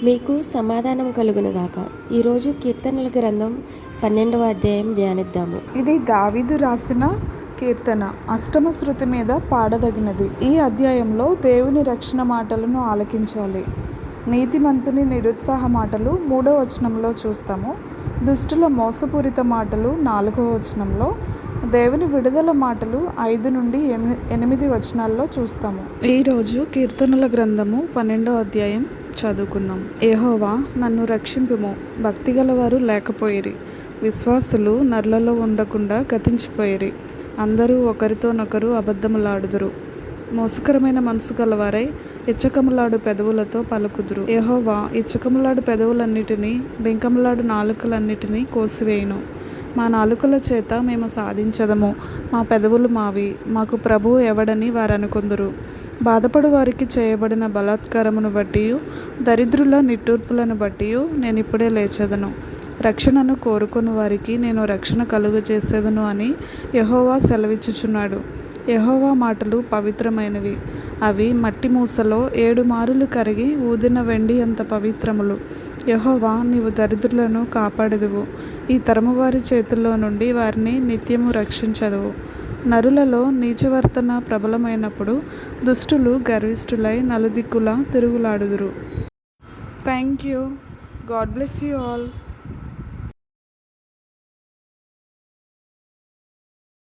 మీకు సమాధానం కలుగునుగాక. ఈరోజు కీర్తనల గ్రంథం 12వ అధ్యాయం ధ్యానిద్దాము. ఇది దావీదు రాసిన కీర్తన. అష్టమ శృతి మీద పాడదగినది. ఈ అధ్యాయంలో దేవుని రక్షణ మాటలను ఆలకించాలి. నీతిమంతుని నిరుత్సాహ మాటలు 3వ వచనంలో చూస్తాము. దుష్టుల మోసపూరిత మాటలు 4వ వచనంలో, దేవుని విడుదల మాటలు 5 నుండి 8 వచనాల్లో చూస్తాము. ఈరోజు కీర్తనల గ్రంథము 12వ అధ్యాయం చదువుకుందాం. యెహోవా నన్ను రక్షింపుము. భక్తిగల వారు లేకపోయిరి, విశ్వాసులు నరులలో ఉండకుండా గతించిపోయిరి. అందరూ ఒకరితోనొకరు అబద్ధములాడుదురు, మోసకరమైన మనసు గలవారై ఇచ్చకములాడు పెదవులతో పలుకుదురు. యెహోవా ఇచ్చకములాడు పెదవులన్నిటినీ, బెంకములాడు నాలుకలన్నిటినీ కోసివేయును. మా నాలుకల చేత మేము సాధించదము, మా పెదవులు మావి, మాకు ప్రభువు ఎవడని వారనుకొందురు. బాధపడు వారికి చేయబడిన బలాత్కారమును బట్టి, దరిద్రుల నిట్టూర్పులను బట్టి నేనిప్పుడే లేచెదను. రక్షణను కోరుకొని వారికి నేను రక్షణ కలుగజేసేదను అని యెహోవా సెలవిచ్చుచున్నాడు. యెహోవా మాటలు పవిత్రమైనవి, అవి మట్టి మూసలో 7 మారులు కరిగి ఊదిన వెండి అంత పవిత్రములు. యెహోవా, నీవు దరిద్రులను కాపాడెదవు, ఈ తరము వారి చేతుల్లో నుండి వారిని నిత్యము రక్షించెదవు. నరులలో నీచవర్తన ప్రబలమైనప్పుడు దుష్టులు గర్విష్ఠులై నలుదిక్కులా తిరుగులాడుదురు. Thank you. God bless you all.